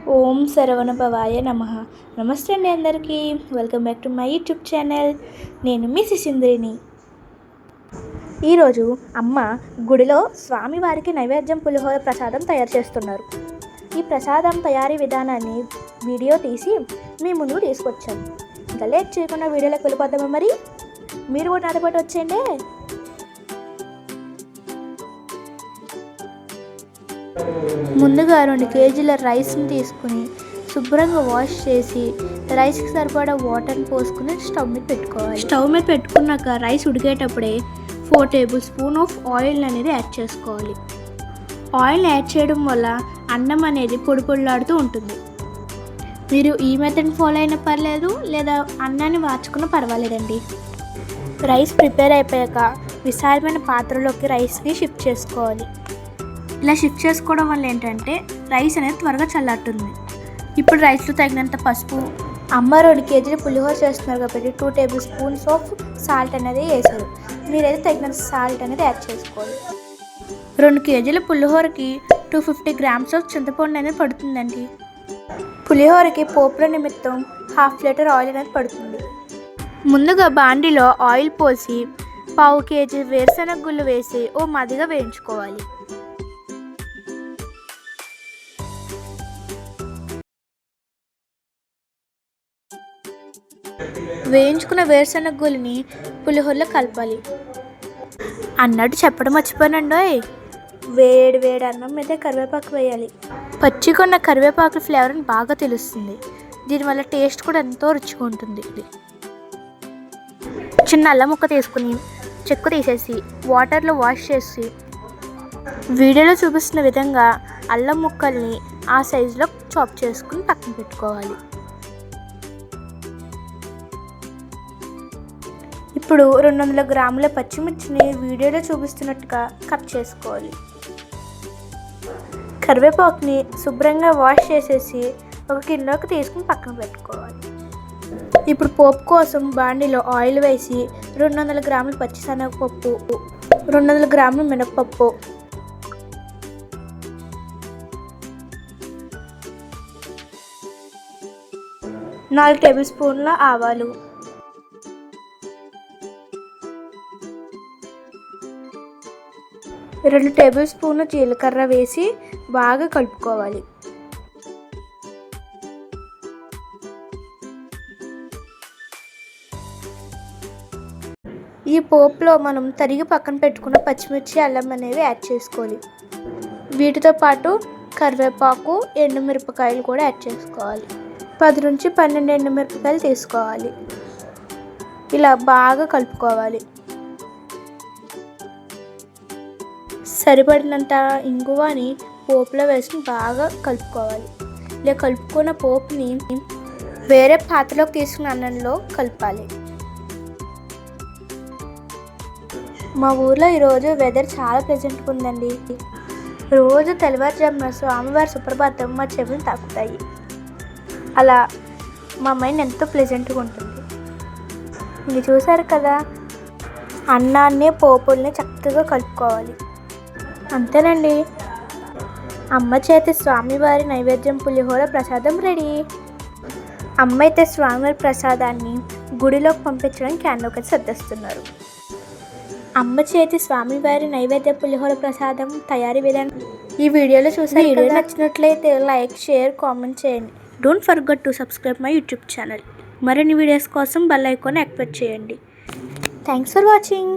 ఓం శరవణభవాయ నమః. నమస్తే అండి అందరికీ. Welcome back to my YouTube channel. నేను మీ శిశింద్రిని. ఈరోజు అమ్మ గుడిలో స్వామివారికి నైవేద్యం పులిహోర ప్రసాదం తయారు చేస్తున్నారు. ఈ ప్రసాదం తయారీ విధానాన్ని వీడియో తీసి మీ ముందుకు తీసుకొచ్చాను. ఇంకా లేట్ చేయకుండా వీడియోలోకి వెళ్ళిపోతామా మరి? మీరు కూడా నాతో పాటు వచ్చేయండి. ముందుగా 2 కేజీల రైస్ని తీసుకుని శుభ్రంగా వాష్ చేసి రైస్కి సరిపడా వాటర్ని పోసుకుని స్టవ్ మీద పెట్టుకోవాలి. స్టవ్ మీద పెట్టుకున్నాక రైస్ ఉడికేటప్పుడే 4 టేబుల్ స్పూన్ ఆఫ్ ఆయిల్ అనేది యాడ్ చేసుకోవాలి. ఆయిల్ యాడ్ చేయడం వల్ల అన్నం అనేది పొడి పొడిలాడుతూ ఉంటుంది. మీరు ఈ మెథడ్ ఫాలో అయినా పర్లేదు, లేదా అన్నాన్ని వార్చుకున్నా పర్వాలేదండి. రైస్ ప్రిపేర్ అయిపోయాక విశాలమైన పాత్రలోకి రైస్ని షిఫ్ట్ చేసుకోవాలి. ఇలా షిఫ్ట్ చేసుకోవడం వల్ల ఏంటంటే రైస్ అనేది త్వరగా చల్లారుతుంది. ఇప్పుడు రైస్లో తగినంత పసుపు, అమ్మ 2 కేజీలు పులిహోర చేస్తున్నారు కాబట్టి 2 టేబుల్ స్పూన్స్ ఆఫ్ సాల్ట్ అనేది వేసారు. మీరైతే తగినంత సాల్ట్ అనేది యాడ్ చేసుకోవాలి. 2 కేజీల పులిహోరకి 250 గ్రామ్స్ ఆఫ్ చింతపండు అనేది పడుతుందండి. పులిహోరకి పోపుల నిమిత్తం 1/2 లీటర్ ఆయిల్ అనేది పడుతుంది. ముందుగా బాండిలో ఆయిల్ పోసి 1/2 కేజీ వేరుశనగ గుళ్ళు వేసి ఓ మదిగా వేయించుకోవాలి. వేయించుకున్న వేరుశనగ గుళ్ళని పులిహోరలో కలపాలి. అన్నట్టు చెప్పడం మర్చిపోయానండోయ్, వేడి వేడి అన్నం మీద కరివేపాకు వేయాలి. పచ్చికొన్న కరివేపాకు ఫ్లేవర్ని బాగా తెలుస్తుంది. దీనివల్ల టేస్ట్ కూడా ఎంతో రుచిగా ఉంటుంది. చిన్న అల్లం ముక్క తీసుకుని చెక్కు తీసేసి వాటర్లో వాష్ చేసి వీడియోలో చూపిస్తున్న విధంగా అల్లం ముక్కల్ని ఆ సైజులో చాప్ చేసుకుని పక్కన పెట్టుకోవాలి. ఇప్పుడు 200 గ్రాముల పచ్చిమిర్చిని వీడియోలో చూపిస్తున్నట్టుగా కట్ చేసుకోవాలి. కరివేపాకుని శుభ్రంగా వాష్ చేసేసి ఒక గిన్నెలోకి తీసుకుని పక్కన పెట్టుకోవాలి. ఇప్పుడు పోపు కోసం బాండిలో ఆయిల్ వేసి 200 గ్రాముల పచ్చిశనగపప్పు, 200 గ్రాముల మినపప్పు, 4 టేబుల్ స్పూన్ల ఆవాలు, 2 టేబుల్ స్పూన్ల జీలకర్ర వేసి బాగా కలుపుకోవాలి. ఈ పోపులో మనం తరిగి పక్కన పెట్టుకున్న పచ్చిమిర్చి, అల్లం అనేవి యాడ్ చేసుకోవాలి. వీటితో పాటు కరివేపాకు, ఎండుమిరపకాయలు కూడా యాడ్ చేసుకోవాలి. 10 నుంచి 12 ఎండుమిరపకాయలు తీసుకోవాలి. ఇలా బాగా కలుపుకోవాలి. సరిపడినంత ఇంగువని పోపులో వేసి బాగా కలుపుకోవాలి. ఇలా కలుపుకున్న పోపుని వేరే పాత్రలోకి తీసుకున్న అన్నంలో కలపాలి. మా ఊర్లో ఈరోజు వెదర్ చాలా ప్లెజెంట్గా ఉందండి. రోజు తెల్లవారుజామున స్వామివారి సుప్రభాతం మా చెవులు తాకుతాయి. అలా మా మైండ్ ఎంతో ప్లెజెంట్గా ఉంటుంది. ఇది చూసారు కదా, అన్నాన్ని పోపుల్ని చక్కగా కలుపుకోవాలి. అంతేనండి, అమ్మ చేతి స్వామివారి నైవేద్యం పులిహోర ప్రసాదం రెడీ. అమ్మ అయితే స్వామివారి ప్రసాదాన్ని గుడిలోకి పంపించడానికి క్యాన్లోకి సర్దిస్తున్నారు. అమ్మ చేతి స్వామివారి నైవేద్య పులిహోర ప్రసాదం తయారీ విధానం ఈ వీడియోలో చూసారు. వీడియో నచ్చినట్లయితే లైక్, షేర్, కామెంట్ చేయండి. Don't forget to subscribe my YouTube channel. మరిన్ని వీడియోస్ కోసం బెల్ ఐకాన్ యాక్టివేట్ చేయండి. Thanks for watching.